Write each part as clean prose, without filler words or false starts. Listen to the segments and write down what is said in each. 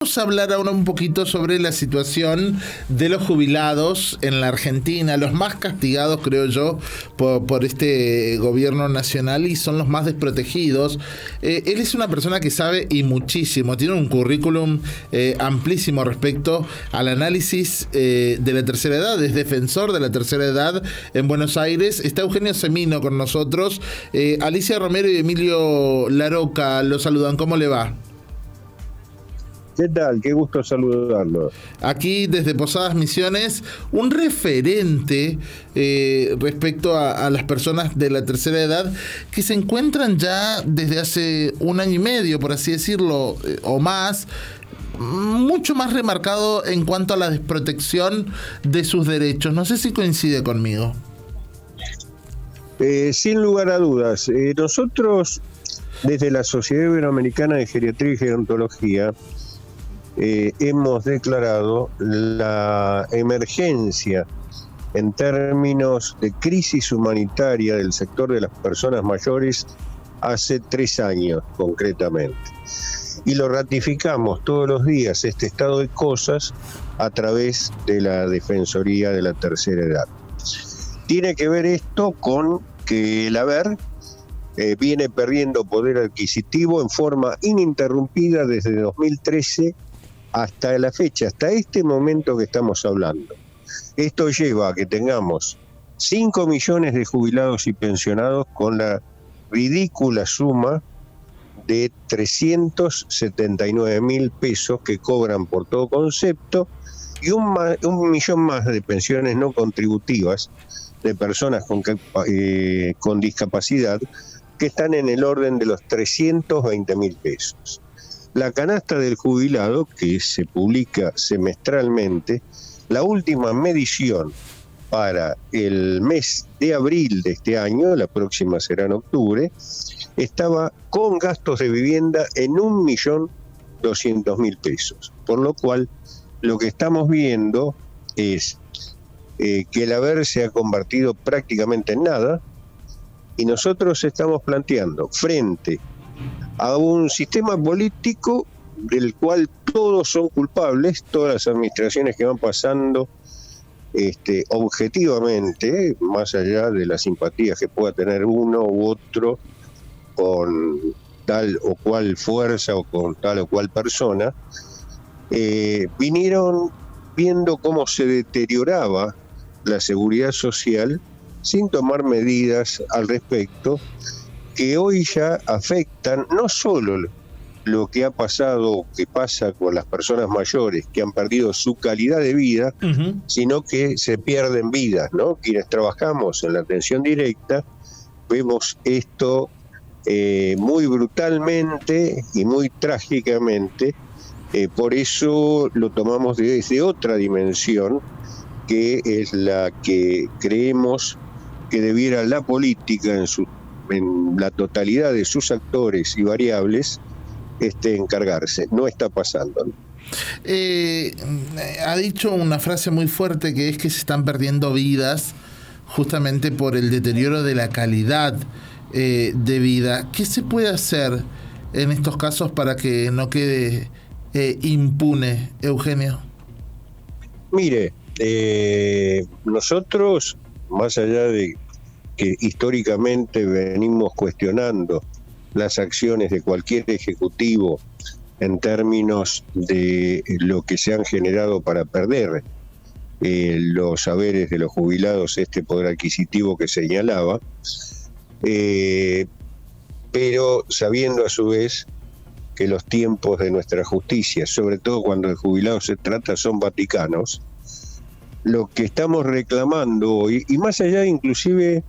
Vamos a hablar ahora un poquito sobre la situación de los jubilados en la Argentina, los más castigados, creo yo, por este gobierno nacional y son los más desprotegidos. Él es una persona que sabe y muchísimo, tiene un currículum amplísimo respecto al análisis de la tercera edad, es defensor de la tercera edad en Buenos Aires. Está Eugenio Semino con nosotros, Alicia Romero y Emilio Laroca lo saludan. ¿Cómo le va? ¿Qué tal? Qué gusto saludarlo. Aquí desde Posadas Misiones, un referente respecto a las personas de la tercera edad que se encuentran ya desde hace un año y medio, por así decirlo, o más, mucho más remarcado en cuanto a la desprotección de sus derechos. No sé si coincide conmigo. Sin lugar a dudas, nosotros desde la Sociedad Iberoamericana de Geriatría y Gerontología hemos declarado la emergencia en términos de crisis humanitaria del sector de las personas mayores hace 3 años concretamente. Y lo ratificamos todos los días, este estado de cosas, a través de la Defensoría de la Tercera Edad. Tiene que ver esto con que el haber viene perdiendo poder adquisitivo en forma ininterrumpida desde 2013 hasta la fecha, hasta este momento que estamos hablando. Esto lleva a que tengamos 5 millones de jubilados y pensionados con la ridícula suma de 379.000 pesos que cobran por todo concepto y un millón más de pensiones no contributivas de personas con discapacidad que están en el orden de los 320.000 pesos. La canasta del jubilado, que se publica semestralmente, la última medición para el mes de abril de este año, la próxima será en octubre, estaba con gastos de vivienda en 1.200.000 pesos. Por lo cual, lo que estamos viendo es que el haber se ha convertido prácticamente en nada, y nosotros estamos planteando frente a un sistema político del cual todos son culpables, todas las administraciones que van pasando objetivamente, más allá de las simpatías que pueda tener uno u otro con tal o cual fuerza o con tal o cual persona, vinieron viendo cómo se deterioraba la seguridad social sin tomar medidas al respecto, que hoy ya afectan no solo lo que ha pasado, que pasa con las personas mayores que han perdido su calidad de vida, sino que se pierden vidas, ¿no? Quienes trabajamos en la atención directa vemos esto muy brutalmente y muy trágicamente, por eso lo tomamos desde otra dimensión, que es la que creemos que debiera la política en la totalidad de sus actores y variables encargarse. No está pasando, ¿no? Ha dicho una frase muy fuerte, que es que se están perdiendo vidas justamente por el deterioro de la calidad de vida. ¿Qué se puede hacer en estos casos para que no quede impune, Eugenio? Mire, nosotros, más allá de que históricamente venimos cuestionando las acciones de cualquier ejecutivo en términos de lo que se han generado para perder los saberes de los jubilados, este poder adquisitivo que señalaba, pero sabiendo a su vez que los tiempos de nuestra justicia, sobre todo cuando el jubilado se trata, son vaticanos. Lo que estamos reclamando hoy, y más allá inclusive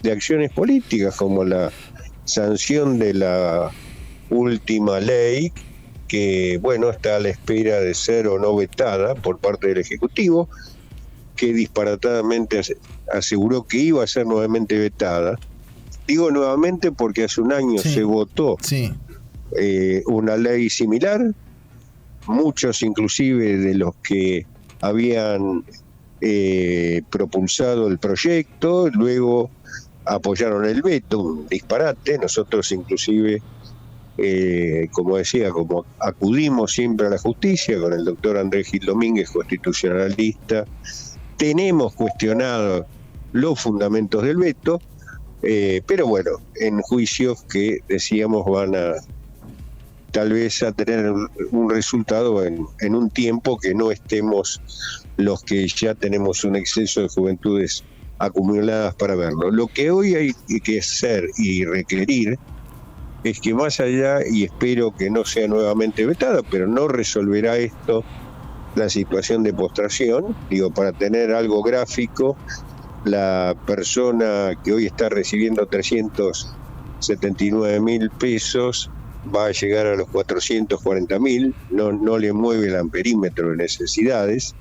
de acciones políticas como la sanción de la última ley, que bueno, está a la espera de ser o no vetada por parte del Ejecutivo, que disparatadamente aseguró que iba a ser nuevamente vetada. Digo nuevamente porque hace un año se votó una ley similar, muchos inclusive de los que habían propulsado el proyecto, luego apoyaron el veto, un disparate. Nosotros inclusive como decía, como acudimos siempre a la justicia con el doctor Andrés Gil Domínguez, constitucionalista, tenemos cuestionado los fundamentos del veto, pero bueno, en juicios que decíamos van a tal vez a tener un resultado en un tiempo que no estemos los que ya tenemos un exceso de juventudes acumuladas para verlo. Lo que hoy hay que hacer y requerir es que más allá, y espero que no sea nuevamente vetada, pero no resolverá esto la situación de postración, digo, para tener algo gráfico, la persona que hoy está recibiendo 379.000 pesos va a llegar a los 440.000, no le mueve el amperímetro de necesidades,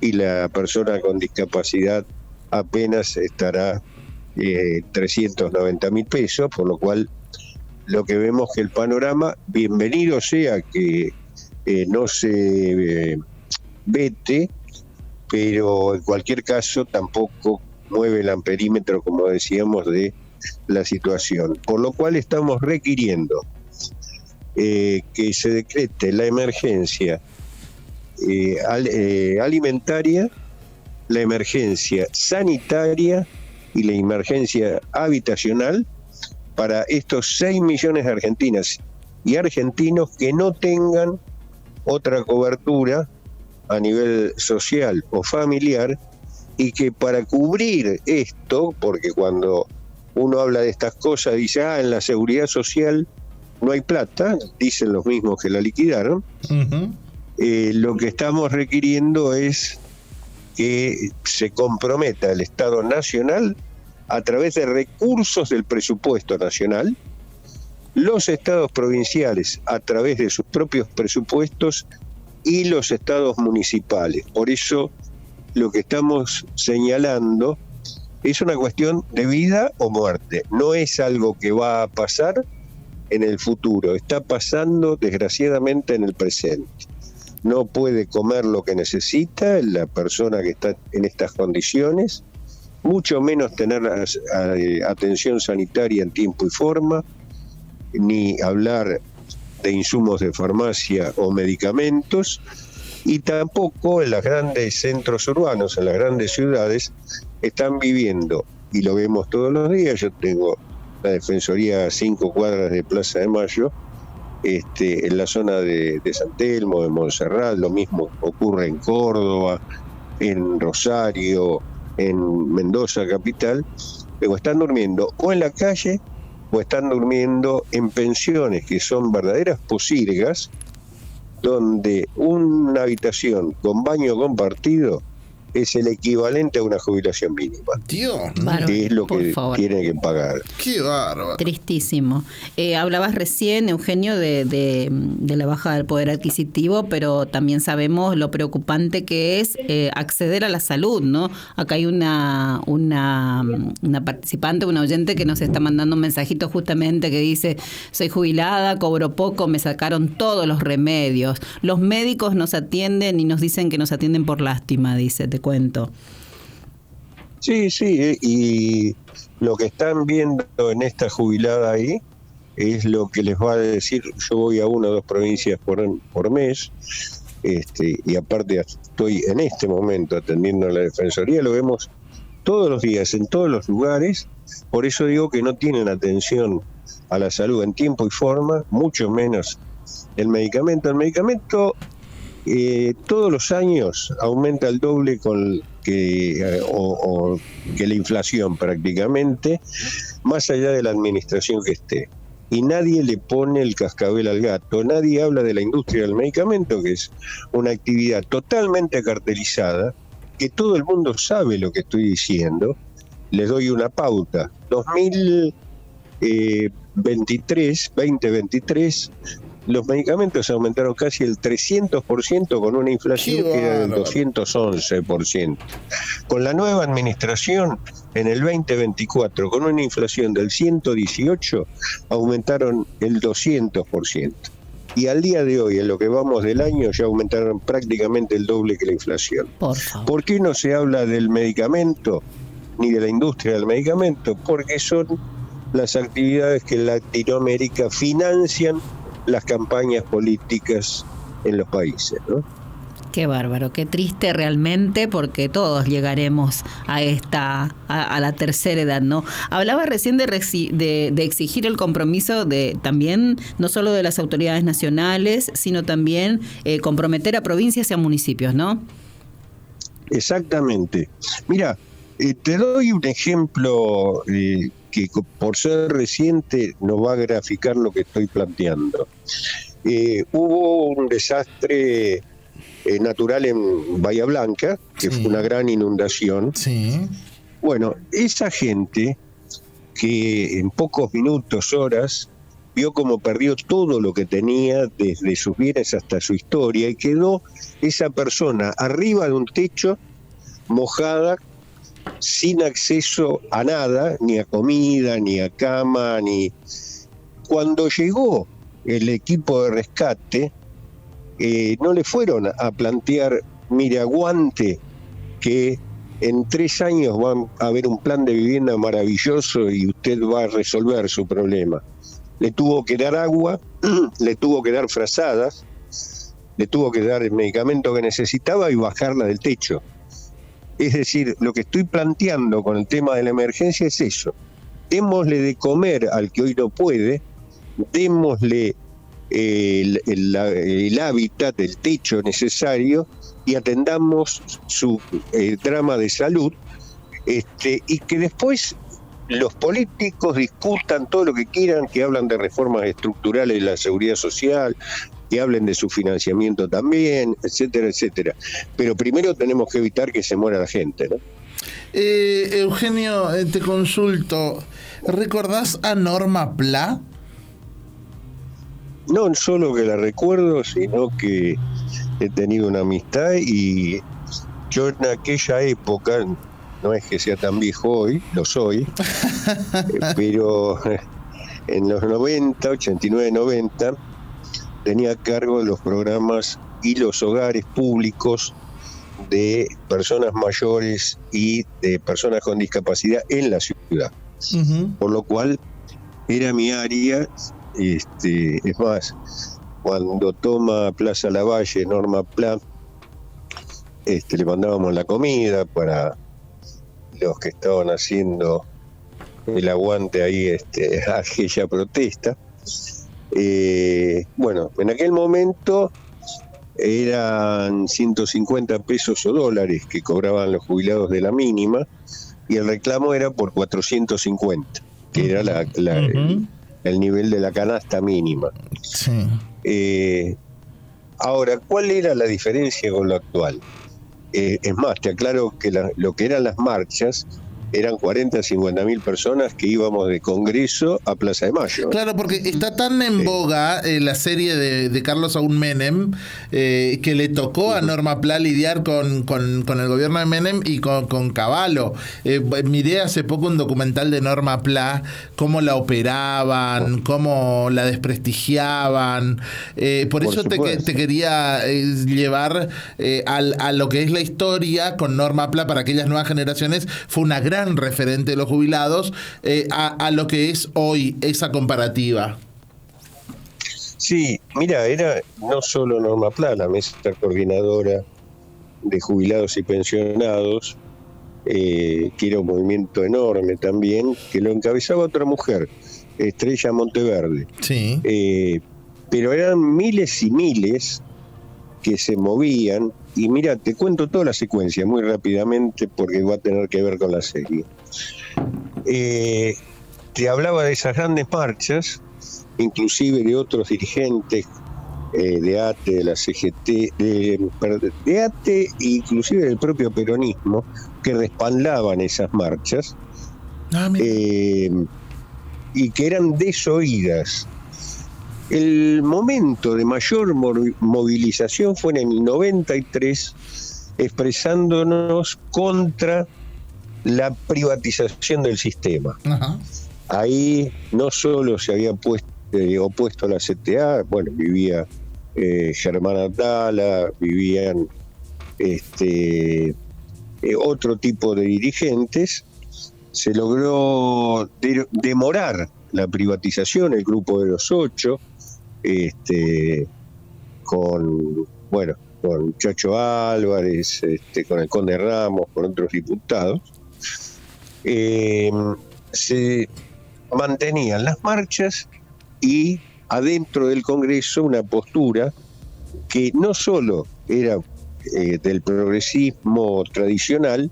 y la persona con discapacidad apenas estará 390.000 pesos, por lo cual lo que vemos que el panorama, bienvenido sea que no se vete, pero en cualquier caso tampoco mueve el amperímetro, como decíamos, de la situación. Por lo cual estamos requiriendo que se decrete la emergencia alimentaria, la emergencia sanitaria y la emergencia habitacional para estos 6 millones de argentinas y argentinos que no tengan otra cobertura a nivel social o familiar, y que para cubrir esto, porque cuando uno habla de estas cosas dice, en la seguridad social no hay plata, dicen los mismos que la liquidaron. Uh-huh. Lo que estamos requiriendo es que se comprometa el Estado Nacional a través de recursos del presupuesto nacional, los estados provinciales a través de sus propios presupuestos y los estados municipales. Por eso lo que estamos señalando es una cuestión de vida o muerte, no es algo que va a pasar en el futuro, está pasando desgraciadamente en el presente. No puede comer lo que necesita la persona que está en estas condiciones, mucho menos tener atención sanitaria en tiempo y forma, ni hablar de insumos de farmacia o medicamentos, y tampoco en los grandes centros urbanos, en las grandes ciudades, están viviendo, y lo vemos todos los días. Yo tengo la Defensoría a 5 cuadras de Plaza de Mayo, en la zona de San Telmo, de Montserrat, lo mismo ocurre en Córdoba, en Rosario, en Mendoza capital, pero están durmiendo o en la calle o están durmiendo en pensiones que son verdaderas posilgas, donde una habitación con baño compartido es el equivalente a una jubilación mínima. Dios, que es lo que tienen que pagar. Qué bárbaro. Tristísimo. Hablabas recién, Eugenio, de la baja del poder adquisitivo, pero también sabemos lo preocupante que es acceder a la salud, ¿no? Acá hay una participante, una oyente que nos está mandando un mensajito justamente que dice: soy jubilada, cobro poco, me sacaron todos los remedios. Los médicos nos atienden y nos dicen que nos atienden por lástima, dice, te cuento. Sí, y lo que están viendo en esta jubilada ahí es lo que les va a decir. Yo voy a 1 o 2 provincias por mes, y aparte estoy en este momento atendiendo a la Defensoría, lo vemos todos los días, en todos los lugares. Por eso digo que no tienen atención a la salud en tiempo y forma, mucho menos el medicamento. El medicamento todos los años aumenta el doble que la inflación prácticamente, más allá de la administración que esté. Y nadie le pone el cascabel al gato, nadie habla de la industria del medicamento, que es una actividad totalmente cartelizada, que todo el mundo sabe lo que estoy diciendo. Les doy una pauta. 2023, los medicamentos aumentaron casi el 300% con una inflación que era del 211%. Con la nueva administración, en el 2024, con una inflación del 118%, aumentaron el 200%. Y al día de hoy, en lo que vamos del año, ya aumentaron prácticamente el doble que la inflación. ¿Por qué no se habla del medicamento ni de la industria del medicamento? Porque son las actividades que en Latinoamérica financian las campañas políticas en los países, ¿no? Qué bárbaro, qué triste realmente, porque todos llegaremos a la tercera edad, ¿no? Hablaba recién de exigir el compromiso de también, no solo de las autoridades nacionales, sino también comprometer a provincias y a municipios, ¿no? Exactamente. Mira, te doy un ejemplo que por ser reciente nos va a graficar lo que estoy planteando. Hubo un desastre natural en Bahía Blanca, que fue una gran inundación. Sí. Bueno, esa gente que en pocos minutos, horas, vio cómo perdió todo lo que tenía, desde sus bienes hasta su historia, y quedó esa persona arriba de un techo, mojada, sin acceso a nada, ni a comida, ni a cama, ni... Cuando llegó el equipo de rescate, no le fueron a plantear, mire, aguante, que en 3 años va a haber un plan de vivienda maravilloso y usted va a resolver su problema. Le tuvo que dar agua, le tuvo que dar frazadas, le tuvo que dar el medicamento que necesitaba y bajarla del techo. Es decir, lo que estoy planteando con el tema de la emergencia es eso. Démosle de comer al que hoy no puede, démosle el hábitat, el techo necesario, y atendamos su drama de salud, y que después los políticos discutan todo lo que quieran, que hablan de reformas estructurales de la seguridad social, que hablen de su financiamiento también, etcétera, etcétera. Pero primero tenemos que evitar que se muera la gente, ¿no? Eugenio, te consulto, ¿recordás a Norma Pla? No solo que la recuerdo, sino que he tenido una amistad, y yo en aquella época, no es que sea tan viejo hoy, lo soy, pero en los 90, 89, 90, tenía a cargo de los programas y los hogares públicos de personas mayores y de personas con discapacidad en la ciudad. Uh-huh. Por lo cual era mi área. Es más, cuando toma Plaza Lavalle, Norma Pla, le mandábamos la comida para los que estaban haciendo el aguante ahí, aquella protesta. Bueno, en aquel momento eran 150 pesos o dólares que cobraban los jubilados de la mínima, y el reclamo era por 450, que era el nivel de la canasta mínima. Sí. Ahora, ¿cuál era la diferencia con lo actual? Es más, te aclaro que lo que eran las marchas eran 40, 50 mil personas que íbamos de Congreso a Plaza de Mayo. Claro, porque está tan en boga la serie de Carlos Saúl Menem, que le tocó a Norma Pla lidiar con el gobierno de Menem y con Cavallo. Miré hace poco un documental de Norma Pla, cómo la operaban, cómo la desprestigiaban. Por eso te quería llevar a lo que es la historia con Norma Pla para aquellas nuevas generaciones. Fue una gran referente de los jubilados, a lo que es hoy esa comparativa. Sí, mira, era no solo Norma Pla, la mesa coordinadora de jubilados y pensionados, que era un movimiento enorme también, que lo encabezaba otra mujer, Estrella Monteverde. Sí. Pero eran miles y miles que se movían. Y mira, te cuento toda la secuencia muy rápidamente porque va a tener que ver con la serie. Te hablaba de esas grandes marchas, inclusive de otros dirigentes de ATE, de la CGT, de ATE, inclusive del propio peronismo, que respaldaban esas marchas, y que eran desoídas. El momento de mayor movilización fue en el 93, expresándonos contra la privatización del sistema. Uh-huh. Ahí no solo se había opuesto a la CTA, bueno, vivía Germán Atala, vivían otro tipo de dirigentes, se logró demorar la privatización, el grupo de los 8, con Chacho Álvarez, con el Conde Ramos, con otros diputados. Se mantenían las marchas y adentro del Congreso una postura que no solo era del progresismo tradicional,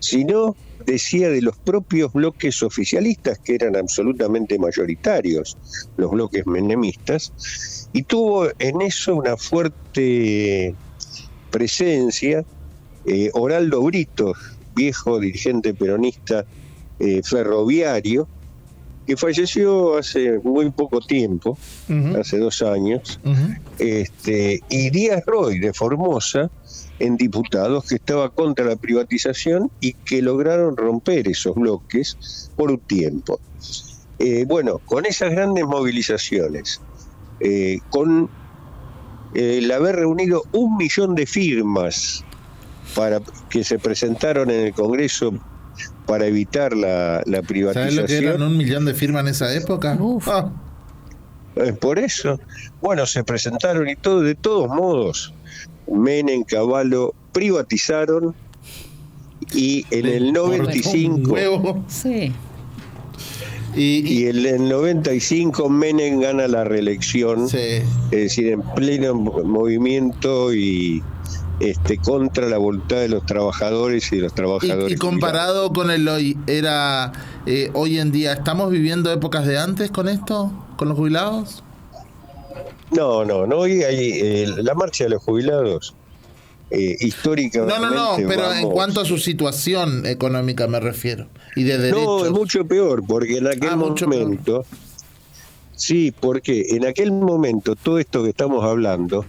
sino decía de los propios bloques oficialistas, que eran absolutamente mayoritarios, los bloques menemistas, y tuvo en eso una fuerte presencia Oraldo Brito, viejo dirigente peronista ferroviario, que falleció hace muy poco tiempo, hace 2 años, y Díaz Roy de Formosa, en diputados, que estaba contra la privatización y que lograron romper esos bloques por un tiempo. Con esas grandes movilizaciones, con el haber reunido 1 millón de firmas para que se presentaron en el Congreso para evitar la privatización. ¿Sabes lo que eran 1 millón de firmas en esa época? Por eso, se presentaron y todo, de todos modos, Menem, Cavallo privatizaron, y en el 95 sí. y en el 95 Menem gana la reelección, sí. Es decir, en pleno movimiento y contra la voluntad de los trabajadores y de los trabajadores. Y comparado con el hoy, era hoy en día, ¿estamos viviendo épocas de antes con esto, con los jubilados? No, hoy hay la marcha de los jubilados, históricamente. No, pero en cuanto a su situación económica me refiero, y de derechos. No, es mucho peor, porque en aquel momento, sí, porque en aquel momento todo esto que estamos hablando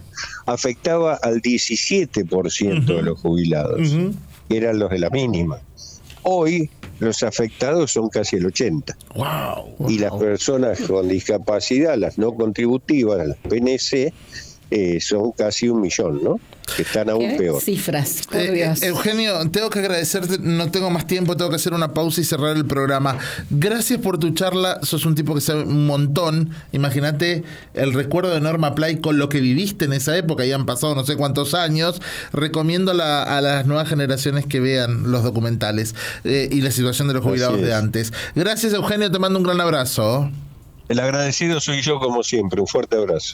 afectaba al 17% de los jubilados, que eran los de la mínima. Hoy los afectados son casi el 80%. Wow. Y las personas con discapacidad, las no contributivas, las PNC, son casi 1 millón, ¿no? Que están aún peor. Cifras, por Dios. Eugenio, tengo que agradecerte, no tengo más tiempo, tengo que hacer una pausa y cerrar el programa. Gracias por tu charla, sos un tipo que sabe un montón. Imagínate el recuerdo de Norma Play con lo que viviste en esa época, ya han pasado no sé cuántos años. Recomiendo a las nuevas generaciones que vean los documentales y la situación de los jubilados de antes. Gracias, Eugenio, te mando un gran abrazo. El agradecido soy yo, como siempre. Un fuerte abrazo.